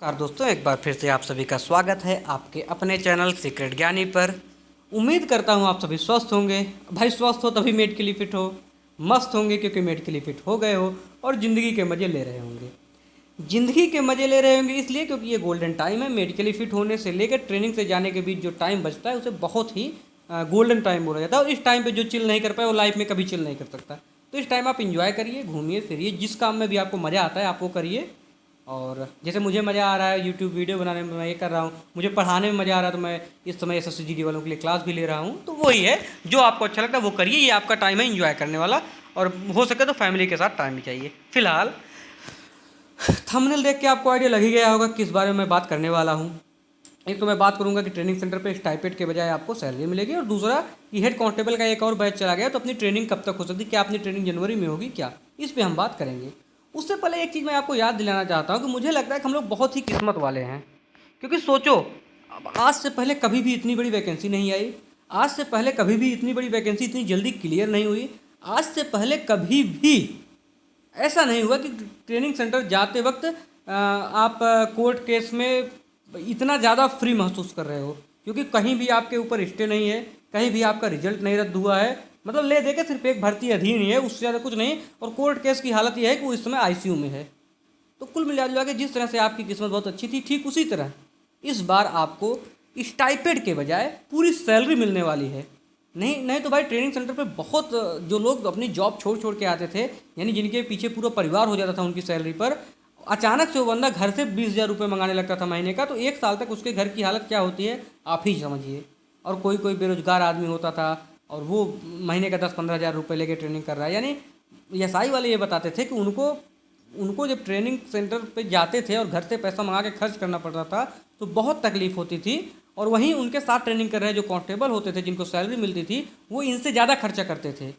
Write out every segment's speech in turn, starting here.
नमस्कार दोस्तों, एक बार फिर से आप सभी का स्वागत है आपके अपने चैनल सीक्रेट ज्ञानी पर। उम्मीद करता हूँ आप सभी स्वस्थ होंगे। भाई स्वस्थ हो तभी मेडिकली फिट हो, मस्त होंगे क्योंकि मेडिकली फिट हो गए हो और ज़िंदगी के मज़े ले रहे होंगे। ज़िंदगी के मज़े ले रहे होंगे इसलिए क्योंकि ये गोल्डन टाइम है। मेडिकली फिट होने से लेकर ट्रेनिंग से जाने के बीच जो टाइम बचता है उसे बहुत ही गोल्डन टाइम बोला जाता है। और इस टाइम पे जो चिल नहीं कर पाए वो लाइफ में कभी चिल नहीं कर सकता। तो इस टाइम आप इंजॉय करिए, घूमिए फिरिए, जिस काम में भी आपको मज़ा आता है आप वो करिए। और जैसे मुझे मज़ा आ रहा है यूट्यूब वीडियो बनाने में, मैं ये कर रहा हूँ। मुझे पढ़ाने में मज़ा आ रहा है तो मैं इस समय SSC GD वालों के लिए क्लास भी ले रहा हूँ। तो वही है, जो आपको अच्छा लगता है वो करिए। ये आपका टाइम है इंजॉय करने वाला, और हो सके तो फैमिली के साथ टाइम भी चाहिए। फिलहाल थंबनेल देख के आपको आइडिया लग ही गया होगा किस बारे में मैं बात करने वाला हूँ। एक तो मैं बात करूंगा कि ट्रेनिंग सेंटर पे स्टाइपेंड के बजाय आपको सैलरी मिलेगी, और दूसरा कि हेड कांस्टेबल का एक और बैच चला गया तो अपनी ट्रेनिंग कब तक हो सकती है, क्या अपनी ट्रेनिंग जनवरी में होगी क्या, इस पे हम बात करेंगे। उससे पहले एक चीज़ मैं आपको याद दिलाना चाहता हूँ कि मुझे लगता है कि हम लोग बहुत ही किस्मत वाले हैं। क्योंकि सोचो, अब आज से पहले कभी भी इतनी बड़ी वैकेंसी नहीं आई। आज से पहले कभी भी इतनी बड़ी वैकेंसी इतनी जल्दी क्लियर नहीं हुई। आज से पहले कभी भी ऐसा नहीं हुआ कि ट्रेनिंग सेंटर जाते वक्त आप कोर्ट केस में इतना ज़्यादा फ्री महसूस कर रहे हो, क्योंकि कहीं भी आपके ऊपर स्टे नहीं है, कहीं भी आपका रिजल्ट नहीं रद्द हुआ है। मतलब ले दे के सिर्फ एक भर्ती अधीन ही है, उससे ज़्यादा कुछ नहीं। और कोर्ट केस की हालत यह है कि वो इस समय ICU में है। तो कुल मिला जुला के जिस तरह से आपकी किस्मत बहुत अच्छी थी, ठीक उसी तरह इस बार आपको स्टाइपेंड के बजाय पूरी सैलरी मिलने वाली है। नहीं नहीं तो भाई, ट्रेनिंग सेंटर पे बहुत जो लोग अपनी जॉब छोड़ छोड़ के आते थे, यानी जिनके पीछे पूरा परिवार हो जाता था उनकी सैलरी पर, अचानक से वो बंदा घर से 20,000 रुपये मंगाने लगता था महीने का। तो एक साल तक उसके घर की हालत क्या होती है आप ही समझिए। और कोई कोई बेरोजगार आदमी होता था और वो महीने का 10-15 हज़ार रुपये लेके ट्रेनिंग कर रहा है। यानी SI वाले ये बताते थे कि उनको उनको जब ट्रेनिंग सेंटर पे जाते थे और घर से पैसा मंगा के खर्च करना पड़ता था तो बहुत तकलीफ होती थी। और वहीं उनके साथ ट्रेनिंग कर रहे जो कांस्टेबल होते थे, जिनको सैलरी मिलती थी, वो इनसे ज़्यादा खर्चा करते थे।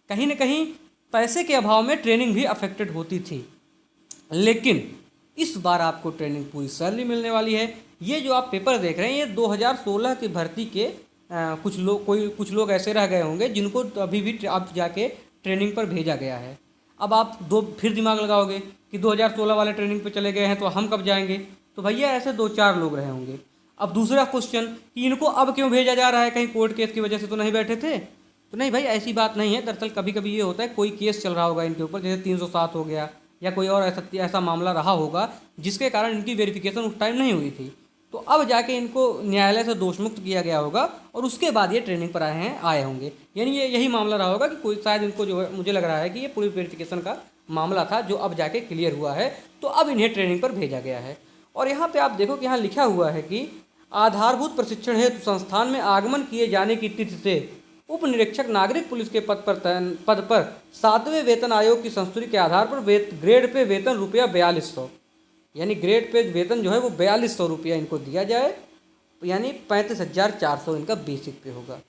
कहीं ना कहीं पैसे के अभाव में ट्रेनिंग भी अफेक्टेड होती थी। लेकिन इस बार आपको ट्रेनिंग पूरी सैलरी मिलने वाली है। ये जो आप पेपर देख रहे हैं ये 2016 की भर्ती के कुछ लोग ऐसे रह गए होंगे जिनको तो अभी भी अब जाके ट्रेनिंग पर भेजा गया है। अब आप दो फिर दिमाग लगाओगे कि 2016 वाले ट्रेनिंग पे चले गए हैं तो हम कब जाएंगे। तो भैया ऐसे 2-4 लोग रहे होंगे। अब दूसरा क्वेश्चन कि इनको अब क्यों भेजा जा रहा है, कहीं कोर्ट केस की वजह से तो नहीं बैठे थे। तो नहीं भाई, ऐसी बात नहीं है। दरअसल कभी कभी ये होता है कोई केस चल रहा होगा इनके ऊपर, जैसे 307 हो गया या कोई और ऐसा ऐसा मामला रहा होगा जिसके कारण इनकी वेरिफिकेशन उस टाइम नहीं हुई थी। तो अब जाके इनको न्यायालय से दोषमुक्त किया गया होगा और उसके बाद ये ट्रेनिंग पर आए होंगे। यानी ये यही मामला रहा होगा कि कोई शायद इनको जो है, मुझे लग रहा है कि ये पूरी वेरिफिकेशन का मामला था जो अब जाके क्लियर हुआ है। तो अब इन्हें ट्रेनिंग पर भेजा गया है। और यहाँ पे आप देखो कि यहाँ लिखा हुआ है कि आधारभूत प्रशिक्षण हेतु संस्थान में आगमन किए जाने की तिथि से उप निरीक्षक नागरिक पुलिस के पद पर 7वें वेतन आयोग की संस्तुति के आधार पर ग्रेड पे वेतन ₹4200, यानी ग्रेड पे वेतन जो है वो ₹4200 इनको दिया जाए। यानी 35,400 इनका बेसिक पे होगा।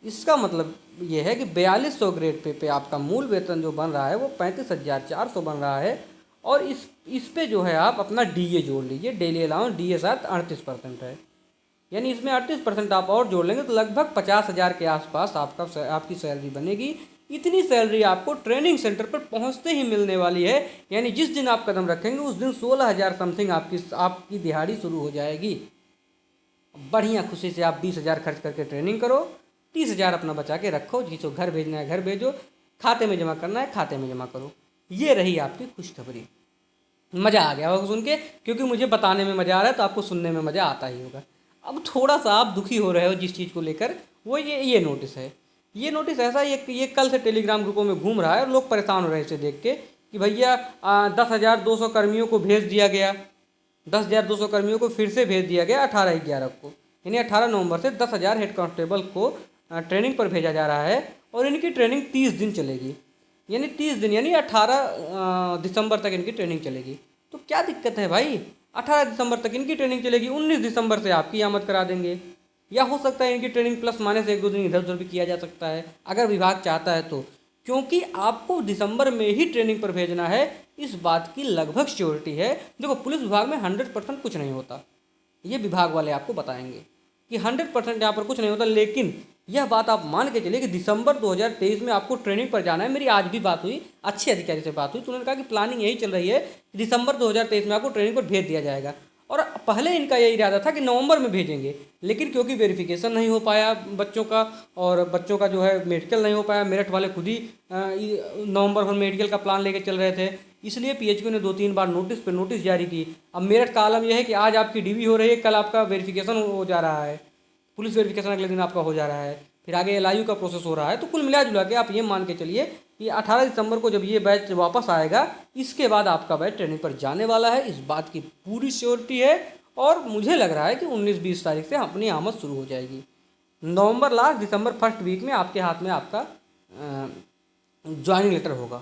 इसका मतलब ये है कि 4200 ग्रेड पे आपका मूल वेतन जो बन रहा है वो 35,400 बन रहा है। और इस पे जो है आप अपना DA जोड़ लीजिए, डेली अलाउंस। DA साथ 38% है, यानी इसमें 38% आप और जोड़ लेंगे तो लगभग 50,000 के आसपास आपकी सैलरी बनेगी। इतनी सैलरी आपको ट्रेनिंग सेंटर पर पहुंचते ही मिलने वाली है। यानी जिस दिन आप कदम रखेंगे उस दिन 16,000 समथिंग आपकी दिहाड़ी शुरू हो जाएगी। बढ़िया खुशी से आप 20,000 खर्च करके ट्रेनिंग करो, 30,000 अपना बचा के रखो। जिसको घर भेजना है घर भेजो, खाते में जमा करना है खाते में जमा करो। ये रही आपकी खुशखबरी। मज़ा आ गया होगा सुन के, क्योंकि मुझे बताने में मज़ा आ रहा है तो आपको सुनने में मज़ा आता ही होगा। अब थोड़ा सा आप दुखी हो रहे हो जिस चीज़ को लेकर, वो ये नोटिस है। ये नोटिस ऐसा ये कल से टेलीग्राम ग्रुपों में घूम रहा है और लोग परेशान हो रहे हैं इसे देख के कि भैया 10,200 कर्मियों को भेज दिया गया। 10,200 कर्मियों को फिर से भेज दिया गया 18/11 को। यानी 18 नवंबर से 10,000 हेड कांस्टेबल को ट्रेनिंग पर भेजा जा रहा है। और इनकी ट्रेनिंग 30 दिन चलेगी। यानी 30 दिन यानी 18 दिसंबर तक इनकी ट्रेनिंग चलेगी। तो क्या दिक्कत है भाई, 18 दिसंबर तक इनकी ट्रेनिंग चलेगी, 19 दिसंबर से आपकी आमद करा देंगे। या हो सकता है इनकी ट्रेनिंग प्लस माइनस 1-2 दिन इधर उधर भी किया जा सकता है अगर विभाग चाहता है तो। क्योंकि आपको दिसंबर में ही ट्रेनिंग पर भेजना है, इस बात की लगभग श्योरिटी है। देखो, पुलिस विभाग में 100% कुछ नहीं होता, ये विभाग वाले आपको बताएंगे कि 100% यहाँ पर कुछ नहीं होता। लेकिन यह बात आप मान के चलिए कि दिसंबर 2023 में आपको ट्रेनिंग पर जाना है। मेरी आज भी बात हुई, अच्छे अधिकारी से बात हुई, तो उन्होंने कहा कि प्लानिंग यही चल रही है कि दिसंबर 2023 में आपको ट्रेनिंग पर भेज दिया जाएगा। और पहले इनका यही इरादा था कि नवंबर में भेजेंगे, लेकिन क्योंकि वेरिफिकेशन नहीं हो पाया बच्चों का, और बच्चों का जो है मेडिकल नहीं हो पाया, मेरठ वाले खुद ही नवंबर में मेडिकल का प्लान लेके चल रहे थे, इसलिए पीएचक्यू ने 2-3 बार नोटिस पे नोटिस जारी की। अब मेरठ का आलम यह है कि आज आपकी डीवी हो रही है, कल आपका वेरिफिकेशन हो जा रहा है, पुलिस वेरिफिकेशन अगले दिन आपका हो जा रहा है, फिर आगे एलआईयू का प्रोसेस हो रहा है। तो कुल मिला जुला के आप ये मान के चलिए कि 18 दिसंबर को जब ये बैच वापस आएगा, इसके बाद आपका बैच ट्रेनिंग पर जाने वाला है, इस बात की पूरी श्योरिटी है। और मुझे लग रहा है कि 19-20 तारीख से अपनी आमद शुरू हो जाएगी। नवंबर लास्ट, दिसंबर फर्स्ट वीक में आपके हाथ में आपका ज्वाइनिंग लेटर होगा।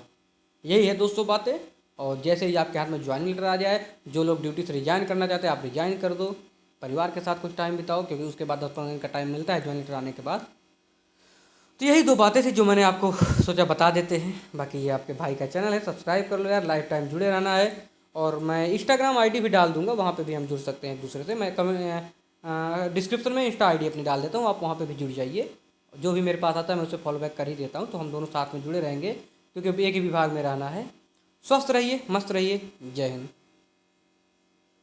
यही है दोस्तों बातें। और जैसे ही आपके हाथ में ज्वाइनिंग लेटर आ जाए, जो लोग ड्यूटी से रिजाइन करना चाहते हैं आप रिजाइन कर दो, परिवार के साथ कुछ टाइम बिताओ, क्योंकि उसके बाद 10-15 दिन का टाइम मिलता है ज्वाइनिंग लेटर आने के बाद। तो यही 2 बातें थी जो मैंने आपको सोचा बता देते हैं। बाकी ये आपके भाई का चैनल है, सब्सक्राइब कर लो यार, लाइफ टाइम जुड़े रहना है। और मैं इंस्टाग्राम आईडी भी डाल दूंगा, वहाँ पे भी हम जुड़ सकते हैं एक दूसरे से। मैं डिस्क्रिप्शन में इंस्टा आईडी अपनी डाल देता हूँ, आप वहाँ पे भी जुड़ जाइए। जो भी मेरे पास आता है मैं उसे फॉलो बैक कर ही देता हूँ, तो हम दोनों साथ में जुड़े रहेंगे, क्योंकि एक ही विभाग में रहना है। स्वस्थ रहिए, मस्त रहिए, जय हिंद।